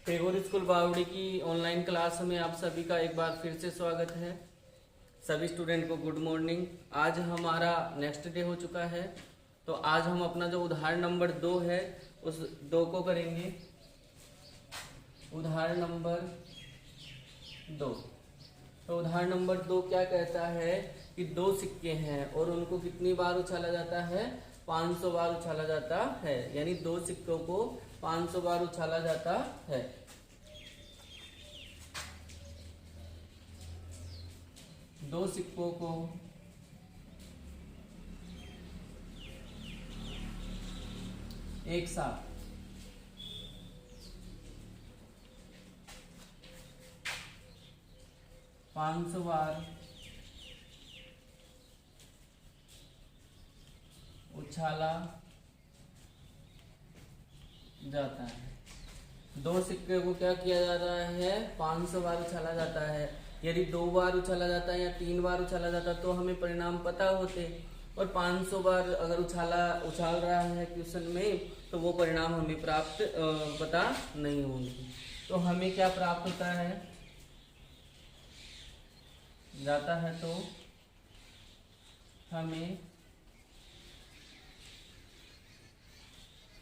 Tagore school बावड़ी की online class में आप सभी का एक बार फिर से स्वागत है। सभी स्टूडेंट को गुड मॉर्निंग। आज हमारा नेक्स्ट डे हो चुका है, तो आज हम अपना जो उदाहरण नंबर 2 है उस 2 को करेंगे। उदाहरण नंबर 2। तो उदाहरण नंबर 2 क्या कहता है कि 2 सिक्के हैं और उनको कितनी बार उछाला जाता है? 500 बार उछाला जाता है। यानी 2 सिक्कों को 500 बार उछाला जाता है। दो सिक्कों को एक साथ 500 बार उछाला जाता है। 2 सिक्के को क्या किया जा रहा है? 500 बार उछाला जाता है। यदि 2 बार उछाला जाता है या 3 बार उछाला जाता तो हमें परिणाम पता होते, और 500 बार अगर उछाल रहा है क्वेश्चन में तो वो परिणाम हमें प्राप्त पता नहीं होंगे। तो हमें क्या प्राप्त होता है जाता है, तो हमें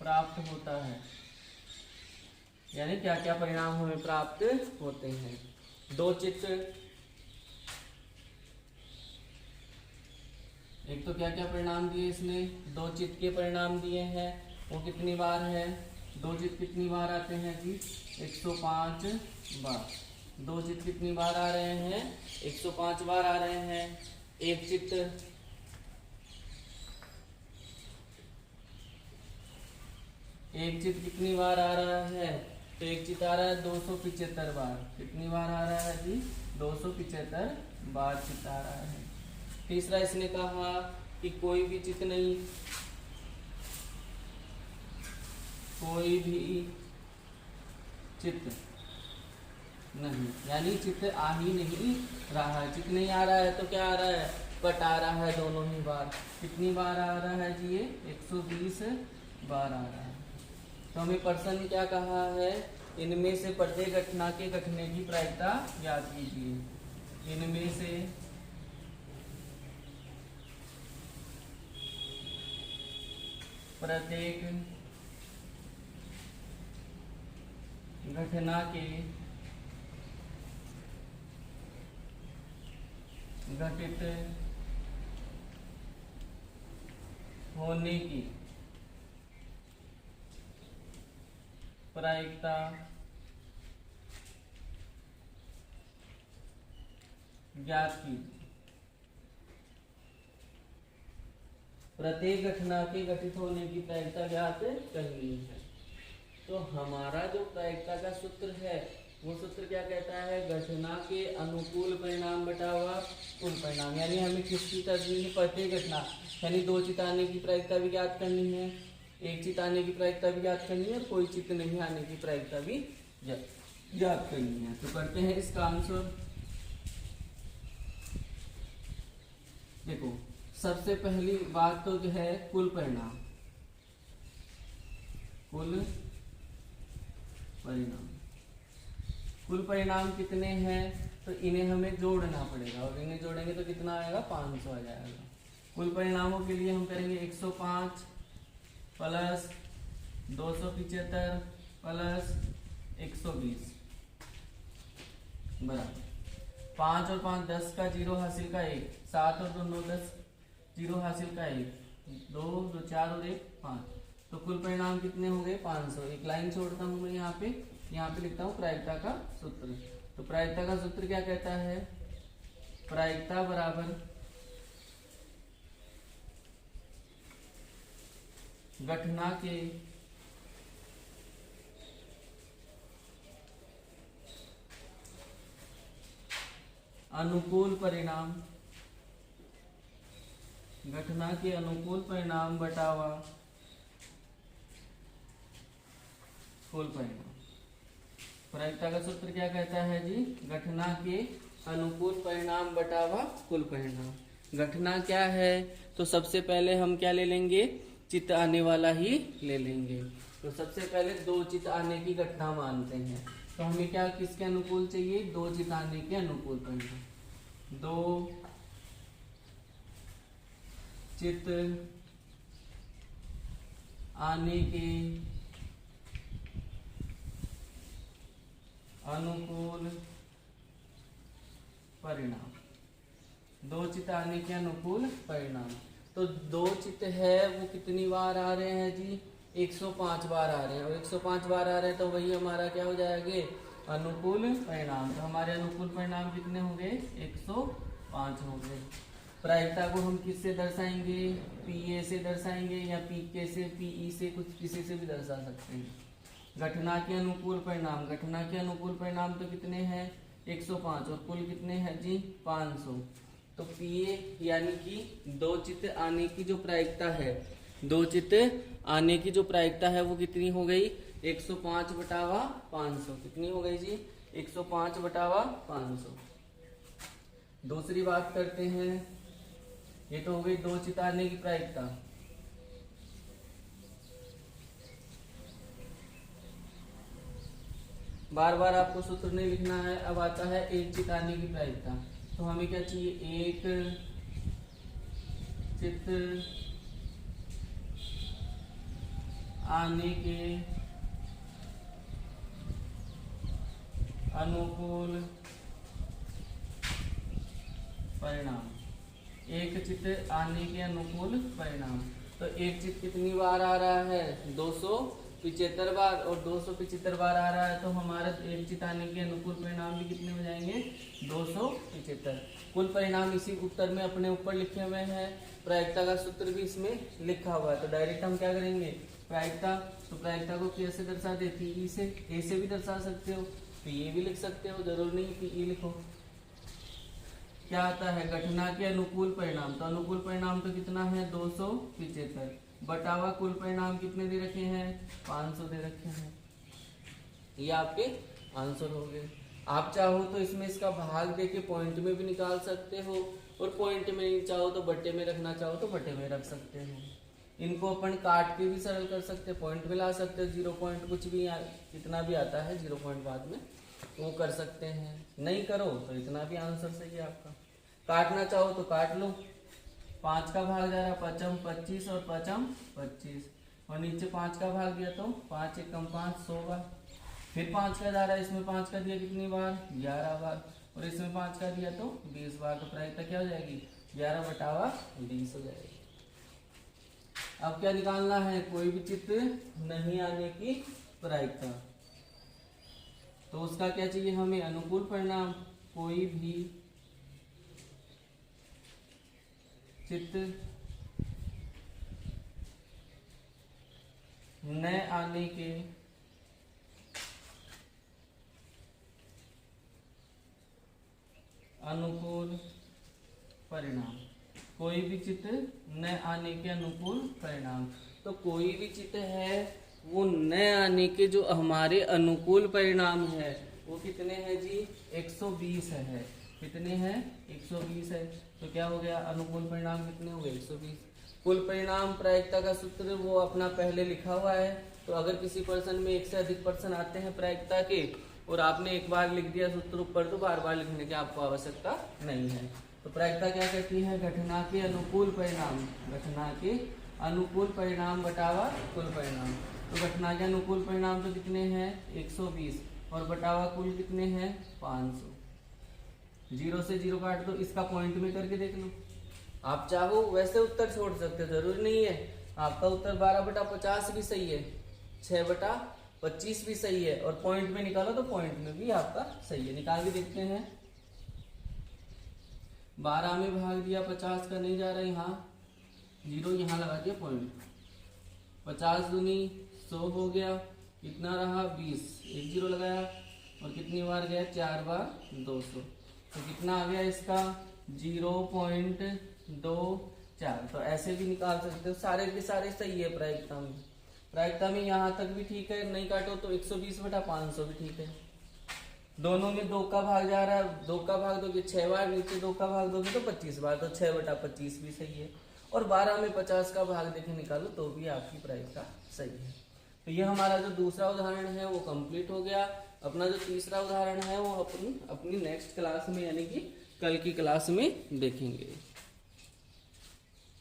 प्राप्त होता है। यानी क्या क्या परिणाम हमें प्राप्त होते हैं? 2 चित्र, एक तो क्या क्या परिणाम दिए इसने? 2 चित्र के परिणाम दिए हैं। वो कितनी बार है? 2 चित्र कितनी बार आते हैं जी? 105 बार। 2 चित्र कितनी बार आ रहे हैं? 105 बार आ रहे हैं। एक चित्र कितनी बार आ रहा है? तो एक चित्र आ रहा है 275 बार। कितनी बार आ रहा है जी? 275 बार चित्र आ रहा है। तीसरा इसने कहा कि कोई भी चित्र नहीं, कोई भी चित्र नहीं, यानी चित्र आ ही नहीं रहा है। चित्र नहीं आ रहा है तो क्या आ रहा है? कट आ रहा है दोनों ही बार। कितनी बार आ रहा है जी? ये 120 बार आ रहा है। तो हमें प्रश्न ने क्या कहा है? इनमें से प्रत्येक घटना के घटने की प्रायिकता ज्ञात कीजिए। इनमें से प्रत्येक घटना के घटित होने की प्रायिकता ज्ञात कीजिए। प्रत्येक घटना के घटित होने की प्रायिकता ज्ञात करनी है। तो हमारा जो प्रायिकता का सूत्र है वो सूत्र क्या कहता है? घटना के अनुकूल परिणाम बटा हुआ कुल परिणाम। यानी हमें किसकी करनी है? प्रत्येक घटना, यानी 2 चित्र आने की प्रायिकता भी ज्ञात करनी है, एक चित्र आने की प्रायिकता भी ज्ञात करनी है, और कोई चित्र नहीं आने की प्रायिकता भी ज्ञात करनी है। तो करते हैं इसका आंसर। देखो, सबसे पहली बात तो जो है कुल परिणाम। कुल परिणाम कितने हैं? तो इन्हें हमें जोड़ना पड़ेगा, और इन्हें जोड़ेंगे तो कितना आएगा? 500 आ जाएगा। कुल परिणामों के लिए हम करेंगे 105 प्लस 275 प्लस 120 बराबर 5 और 5 10 का 0 हासिल का 1, 7 और 2 9 10 0 हासिल का 1, 2 2 4 और 1 5। तो कुल परिणाम कितने हो गए? 500। एक लाइन छोड़ता हूं मैं यहाँ पे लिखता हूँ प्रायिकता का सूत्र। तो प्रायिकता का सूत्र क्या कहता है? प्रायिकता बराबर घटना के अनुकूल परिणाम, घटना के अनुकूल परिणाम बटावा कुल परिणाम। प्रायिकता का सूत्र क्या कहता है जी? घटना के अनुकूल परिणाम बटावा कुल परिणाम। घटना क्या है? तो सबसे पहले हम क्या ले लेंगे? चित्त आने वाला ही ले लेंगे। तो सबसे पहले दो चित आने की घटना मानते हैं। तो हमें क्या किसके अनुकूल चाहिए? दो चित आने के अनुकूल परिणाम। दो चित आने के अनुकूल परिणाम। दो चित आने के अनुकूल परिणाम। तो दो चित है वो कितनी बार आ रहे हैं जी? 105 बार आ रहे हैं, और 105 बार आ रहे हैं तो वही हमारा क्या हो जाएंगे? अनुकूल परिणाम। तो हमारे अनुकूल परिणाम कितने होंगे? 105 होंगे। प्रायिकता को हम किससे दर्शाएंगे? पीए से दर्शाएंगे, या पीके से, पीई से, कुछ किसी से भी दर्शा सकते हैं। घटना के अनुकूल परिणाम। घटना के अनुकूल परिणाम तो कितने हैं? 105, और कुल कितने हैं जी? 500। तो पीए यानी कि दो चित्त आने की जो प्रायिकता है, दो चित्त आने की जो प्रायिकता है वो कितनी हो गई? 105 बटावा 500। कितनी हो गई जी? 105 बटावा 500। दूसरी बात करते हैं, ये तो हो गई दो चित्त आने की प्रायिकता। बार बार आपको सूत्र नहीं लिखना है। अब आता है एक चित्त आने की प्रायिकता। तो हमें क्या चाहिए? एक चित्त आने के अनुकूल परिणाम। एक चित्त आने के अनुकूल परिणाम। तो एक चित्त कितनी बार आ रहा है? 275 बार, और 275 बार आ रहा है तो हमारा एक चित्त आने के अनुकूल परिणाम भी कितने हो जाएंगे? 275। कुल परिणाम इसी उत्तर में अपने ऊपर लिखे हुए हैं। प्रायिकता का सूत्र भी इसमें लिखा हुआ है। तो डायरेक्ट हम क्या करेंगे? प्रायिकता, तो प्रायिकता को कैसे दर्शा दे? पीई से। ए से भी दर्शा सकते हो, पीए भी लिख सकते हो, जरूर नहीं पीई लिखो। क्या आता है? घटना के अनुकूल परिणाम। तो अनुकूल परिणाम तो कितना है? 275 बटावा कुल परिणाम कितने दे रखे हैं? 500 दे रखे हैं। ये आपके आंसर हो गए। आप चाहो तो इसमें इसका भाग देके पॉइंट में भी निकाल सकते हो, और पॉइंट में नहीं चाहो तो बट्टे में रखना चाहो तो बट्टे में रख सकते हो। इनको अपन काट के भी सरल कर सकते हैं, पॉइंट में ला सकते हो। 0 पॉइंट कुछ भी कितना भी आता है 0 पॉइंट बाद में वो कर सकते हैं। नहीं करो तो इतना भी आंसर सही है आपका। काटना चाहो तो काट लो। 5 का भाग जा रहा है, 5 25 और 5 25, और नीचे 5 का भाग दिया तो 5 एकम 5 100 बार। फिर 5 का जा रहा है, इसमें 5 का दिया कितनी बार? 11 बार, और इसमें 5 का दिया तो 20 बार। तो प्रायिकता क्या हो जाएगी? 11 बटावा 20 हो जाएगी। अब क्या निकालना है? कोई भी चित्र नहीं आने की प्रायिकता। तो उसका क्या चाहिए हमें? अनुकूल परिणाम। कोई भी चित्र न आने के अनुकूल परिणाम। कोई भी चित्र न आने के अनुकूल परिणाम। तो कोई भी चित्र है वो न आने के जो हमारे अनुकूल परिणाम है वो कितने हैं जी? 120 है। कितने हैं? 120 है। तो क्या हो गया? अनुकूल परिणाम कितने हो गए? 120। कुल परिणाम प्रायिकता का सूत्र वो अपना पहले लिखा हुआ है। तो अगर किसी प्रश्न में एक से अधिक प्रश्न आते हैं प्रायिकता के, और आपने एक बार लिख दिया सूत्र ऊपर, तो बार बार लिखने की आपको आवश्यकता नहीं है। तो प्रायिकता क्या कहती है? घटना के अनुकूल परिणाम। घटना के अनुकूल परिणाम बटावा कुल परिणाम। तो घटना के अनुकूल परिणाम तो कितने हैं? 120, और बटावा कुल कितने हैं? 500। 0 से 0 काट दो, इसका पॉइंट में करके देख लो। आप चाहो वैसे उत्तर छोड़ सकते हो, जरूरी नहीं है। आपका उत्तर 12/50 भी सही है, 6/25 भी सही है, और पॉइंट में निकालो तो पॉइंट में भी आपका सही है। निकाल के देखते हैं। 12 में भाग दिया, 50 का नहीं जा रहा, यहाँ 0 यहाँ लगा दिया पॉइंट। 50 दूनी 100 हो गया, कितना रहा? 20, एक 0 लगाया, और कितनी बार गया? 4 बार 200। तो कितना आ गया इसका? 0.24। तो ऐसे भी निकाल सकते हो, सारे के सारे सही है प्रायिकता में। प्रायिकता में यहाँ तक भी ठीक है, नहीं काटो तो 120/500 भी ठीक है। दोनों में 2 का भाग जा रहा है, 2 का भाग दोगे 6 बार, नीचे 2 का भाग दोगे तो 25 बार, तो 6/25 भी सही है। और 12 में 50 का भाग देके निकालो तो भी आपकी प्रायिकता सही है। तो ये हमारा जो दूसरा उदाहरण है वो कंप्लीट हो गया। अपना जो तीसरा उदाहरण है वो अपनी नेक्स्ट क्लास में यानी कि कल की क्लास में देखेंगे।